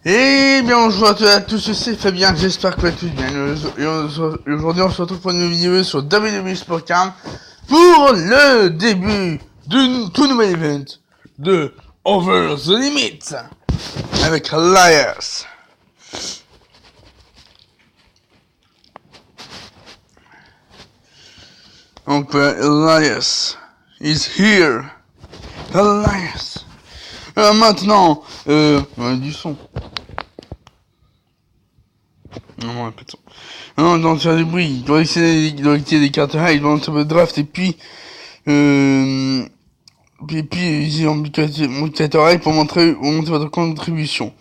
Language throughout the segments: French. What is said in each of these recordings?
Et bien bonjour à tous, c'est Fabien, j'espère que vous allez tous bien. Aujourd'hui on se retrouve pour une vidéo sur WWE Sportcam pour le début d'un tout nouvel event de Over the Limit avec Elias. Donc Elias is here. Elias. Maintenant, du son. Non, pas de son. Non, dans faire du bruit, il doit essayer des cartes high dans le draft et puis utiliser multiplicateur high pour montrer votre contribution.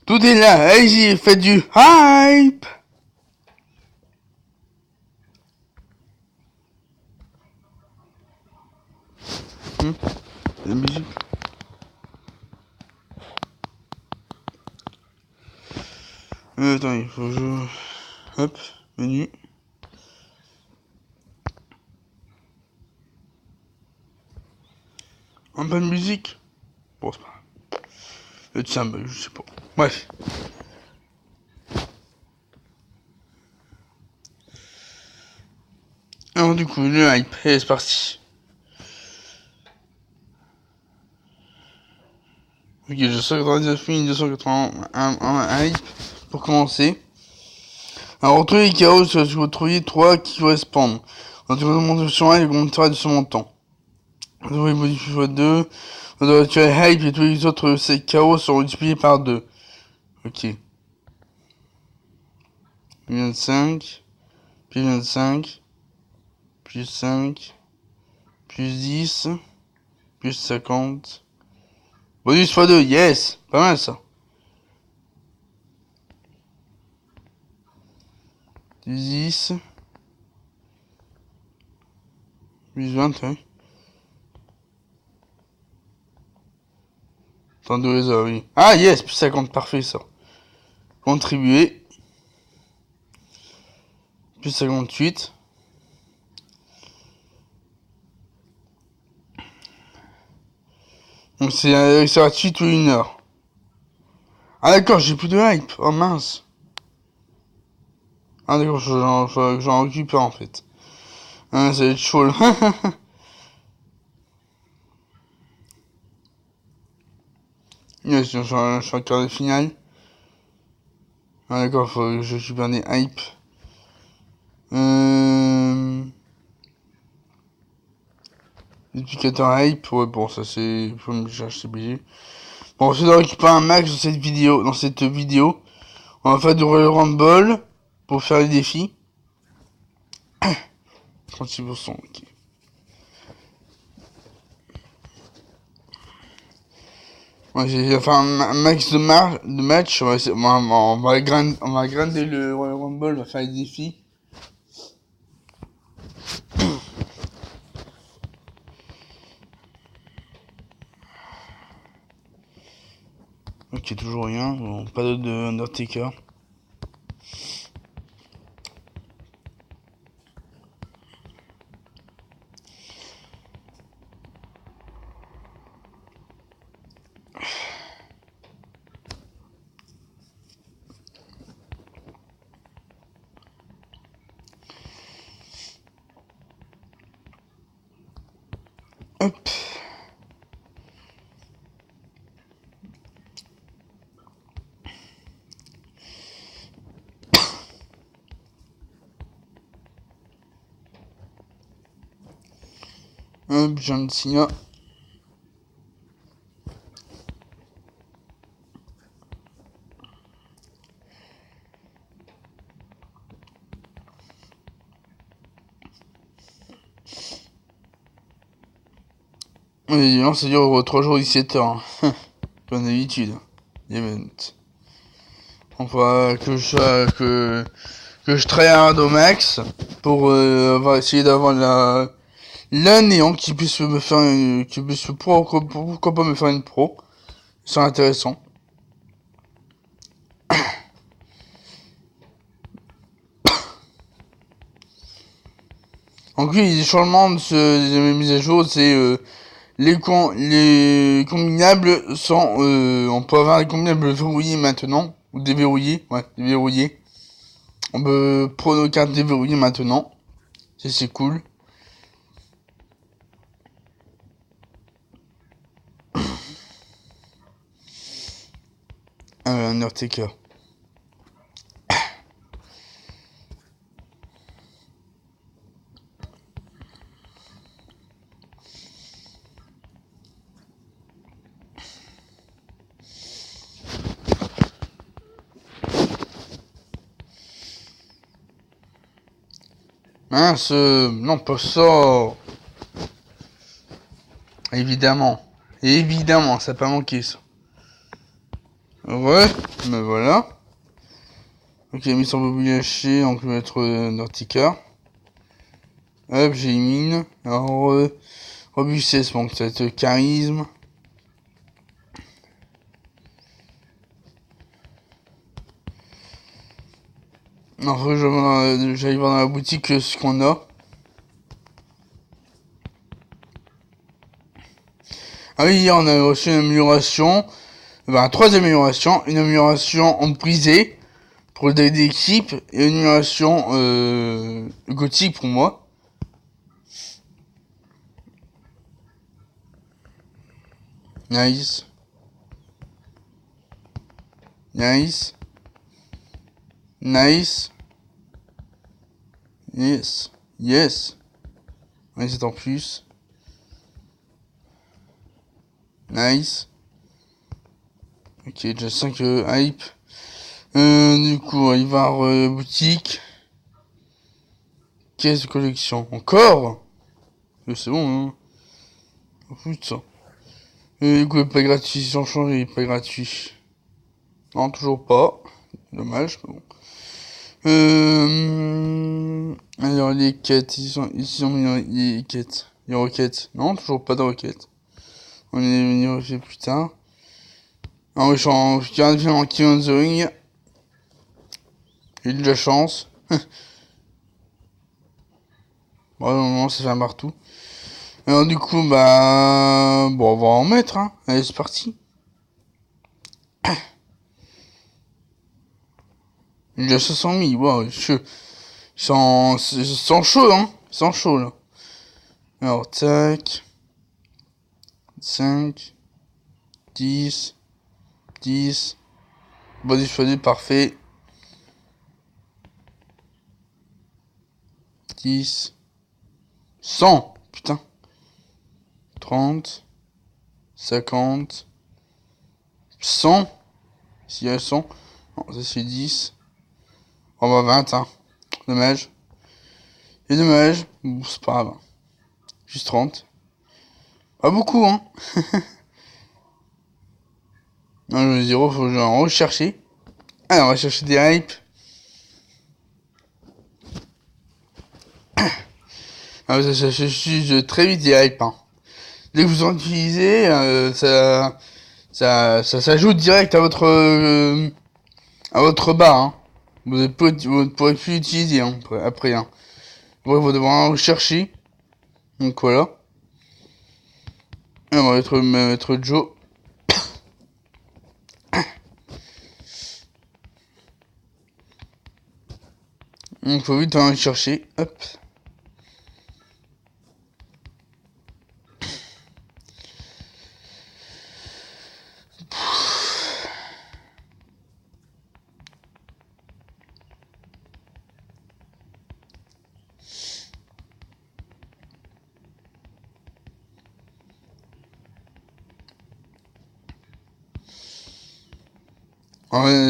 Tout est là, allez-y, faites du hype. La musique. Attends, il faut que je... Hop, menu. Un peu de musique. Bon, c'est pas grave. Le tiens, je sais pas. Bref. Alors du coup, le hype, et c'est parti. Ok, je 99 281 un hype pour commencer. Alors, retrouvez les chaos, vous trouvez 3 qui correspondent. Dans une augmentation 1, il augmentera de ce montant. Vous devez modifier x 2. Vous devez retirer hype et tous les autres chaos seront multipliés par 2. Ok. 25, puis 25, plus 5, plus 10, plus 50. Bonus x 2, yes! Pas mal ça. 10, plus 20, oui. 32 les heures, oui. Ah yes, plus 50, parfait ça. Contribuer. Plus 58. Donc c'est gratuit tous une heure. Ah d'accord, j'ai plus de hype. Oh mince. Ah d'accord, j'en récupère en fait. Ah, ça va être chaud là. Yes, je suis en quart de finale. Ah d'accord, faut que je récupère des hype. Multiplicateur hype, ouais bon ça c'est... Faut me chercher obligé. Bon, je dois récupérer un max dans cette vidéo. On va faire du Royal Rumble pour faire les défis. 36%, ok. Ouais, j'ai fait un max de match. On va grinder le Royal Rumble, on va faire les défis. Ok, toujours rien. Bon, pas de Undertaker. Hop. Hop, John Cena. Oui, non, ça dure 3 jours 17 heures. Hein. Comme d'habitude. Event. On va que je tryhard au max pour on va essayer d'avoir l'année qui puisse me faire pourquoi pas me faire une pro. C'est intéressant. Donc oui, les changements de ces mises à jour, c'est les combinables sont... on peut avoir les combinables verrouillés maintenant. Ou déverrouillés. Ouais, déverrouillés. On peut prendre nos cartes déverrouillées maintenant. C'est cool. Undertaker. Mince, non pas ça. Évidemment. Évidemment, ça n'a pas manqué ça. Ouais, mais voilà. Ok, mis sur bobby haché, on peut mettre Nortica. Hop, j'ai mine. Alors, robustesse, donc ça va être charisme. Alors, j'arrive voir dans la boutique ce qu'on a. Ah oui, hier on a reçu une amélioration. Ben, 3 améliorations. Une amélioration en brisé pour le deck d'équipe et une amélioration gothique pour moi. Nice. Nice. Nice. Yes. Yes. Oui, c'est en plus. Nice. Ok, déjà 5 hype. Du coup, il va avoir boutique. Caisse de collection. Encore c'est bon, hein. Oh, putain. Du coup, il est pas gratuit. Ils ont changé, il est pas gratuit. Non, toujours pas. Dommage, mais bon. Alors, les quêtes. Ils ont mis les quêtes. Les requêtes. Non, toujours pas de requêtes. On est venu refaire plus tard. Alors, je garde bien en King on the Ring. J'ai eu de la chance. Bon, normalement, ça fait un partout. Alors, du coup, bah... Bon, on va en mettre, hein. Allez, c'est parti. J'ai déjà 500 000, wow, sans chaud, hein. Sans chaud, là. Alors, tac. 5. 10. 10. Body choisi, parfait. 10. 100. Putain. 30. 50. 100. S'il y a 100. Non, ça c'est 10. On va 20, hein. Dommage. Et dommage. Bon, c'est pas grave. Juste 30. Pas beaucoup, hein. Non, le 0, faut que j'en rechercher. Alors, on va chercher des hypes. Ah, ça change très vite des hypes, hein. Dès que vous en utilisez, ça s'ajoute direct à votre barre, hein. Vous ne pourrez plus l'utiliser, hein, après, hein. Vous devrez en rechercher. Donc voilà. Et on va mettre Joe. Donc faut vite en chercher. Hop.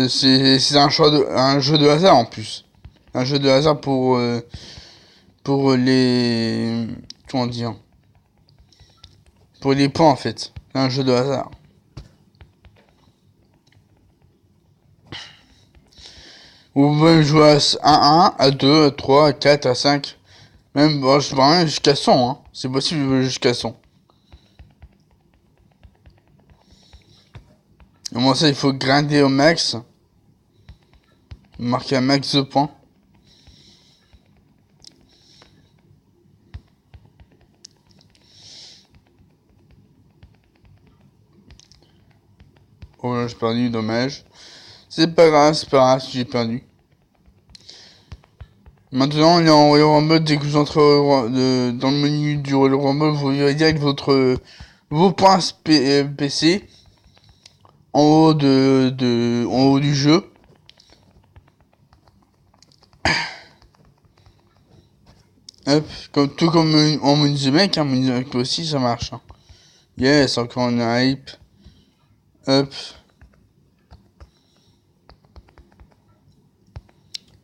C'est un jeu de hasard en plus. Un jeu de hasard pour les... Comment dire? Pour les points en fait. C'est un jeu de hasard. Vous pouvez jouer à 1, à 2, à 3, à 4, à 5. Même, bon, vraiment jusqu'à 100, hein. C'est possible de jouer jusqu'à 100. Au moins ça, il faut grinder au max. Marquer un max de points. Oh là, j'ai perdu, dommage. C'est pas grave si j'ai perdu. Maintenant, on est en Royal Rumble. Dès que vous entrez dans le menu du Royal Rumble, vous verrez direct vos points PC en haut en haut du jeu. Hop, tout comme en Money the Bank, hein, Money the Bank aussi ça marche. Hein. Yes, encore une hype. Hop.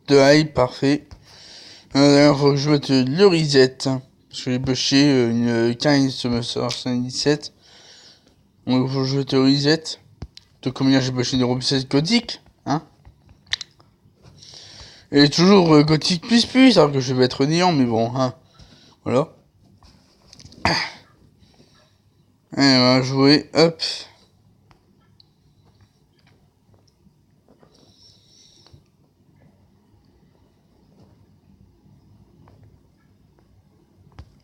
De hype, parfait. D'ailleurs, faut que je mette le reset. Parce que j'ai bûché une 15 sur 77. Donc, faut que je mette le reset. Tout comme hier, j'ai bûché des reset gothique. Hein. Et toujours gothique plus, alors que je vais être néant, mais bon, hein. Voilà. Allez, on va jouer. Hop.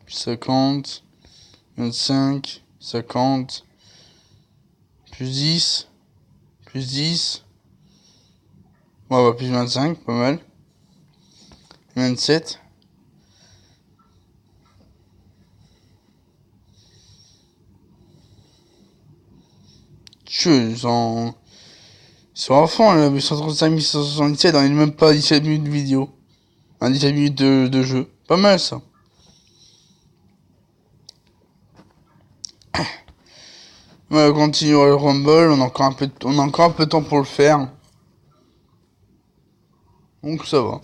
Plus 50. 25. 50. Plus 10. Plus 10. Bon, bah, plus 25, pas mal. 27. Ils sont à fond, là, 135 177, on est même pas à 17 minutes de vidéo. 17 minutes de jeu. Pas mal, ça. On continue le Rumble, on a encore un peu de temps pour le faire. Donc, ça va.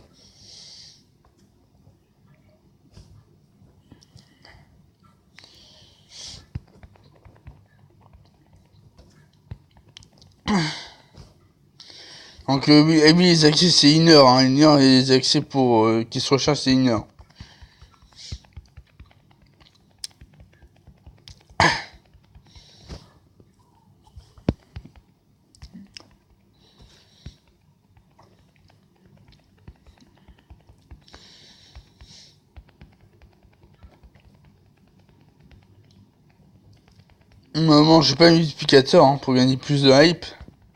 Donc, oui, les accès, c'est 1 heure. Hein, 1 heure, et les accès pour qui se rechargent, c'est 1 heure. Normalement, j'ai pas un multiplicateur hein, pour gagner plus de hype.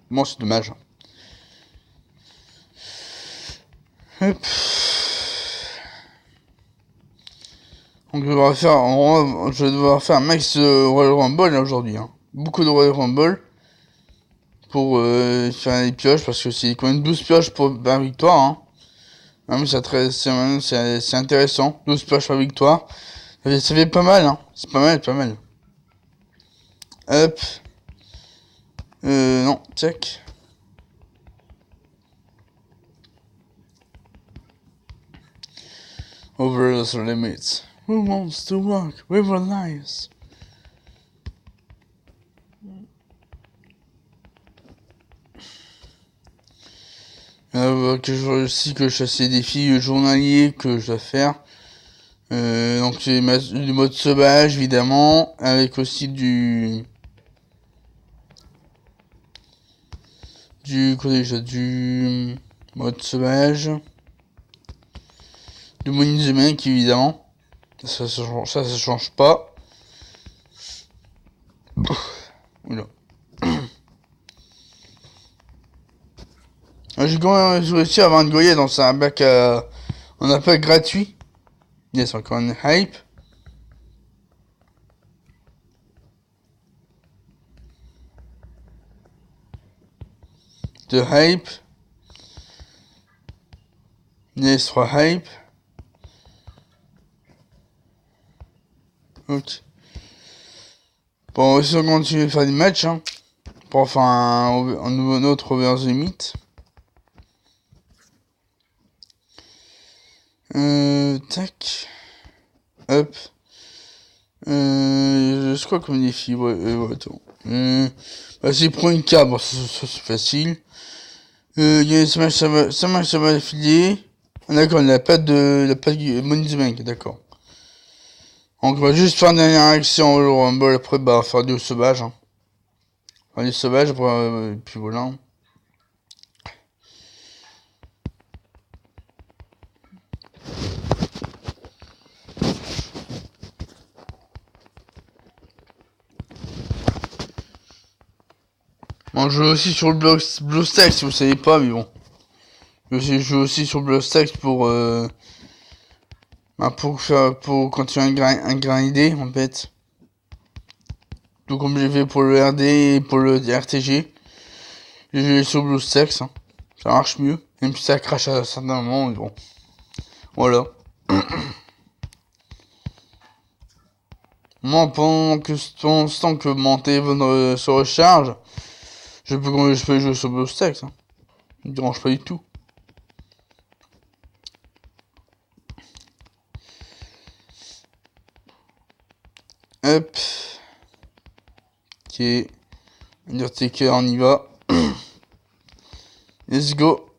Bon, c'est dommage. Hop. Donc je vais devoir faire un max Royal Rumble là, aujourd'hui. Hein. Beaucoup de Royal Rumble pour faire les pioches parce que c'est quand même 12 pioches pour par victoire. Hein. Ah, mais c'est intéressant. 12 pioches par victoire. Ça fait pas mal. Hein. C'est pas mal, pas mal. Hop. Non, check. Over the limits. Who wants to walk with a lions? Que je chasse des défis journaliers que je dois faire. Donc c'est du mode sauvage évidemment, avec aussi du mode sauvage, du Money the Bank évidemment. Ça change pas. Oula. J'ai quand même réussi à avoir une Goya dans un bac en appel gratuit. Yes, encore une hype. De hype. Yes, 3 hype. Ok. Bon, on va essayer de continuer à faire des matchs. Hein, pour faire un autre over the limit. Tac. Hop. Je crois comme défi, ouais, attends. C'est prendre une carte, bon, ça c'est facile. Il y a ça va affilier. D'accord, il n'a pas de Money the Bank, d'accord. Donc on va juste faire une dernière action au Rumble, après bah faire du sauvage. Hein. Faire du sauvage, après, et puis voilà. Bon, je joue aussi sur le BlueStacks si vous savez pas, mais bon. Je joue aussi sur BlueStacks pour continuer un grinder en fait. Tout comme j'ai fait pour le RD et pour le RTG. J'ai joué sur BlueStacks, hein. Ça marche mieux, même si ça crache à certains moments, mais bon. Voilà. Moi, pendant ce temps que mon téléphone se recharge, je peux jouer sur BlueStacks, hein. Ça me dérange pas du tout. Hop. Ok. Undertaker, on y va. Let's go.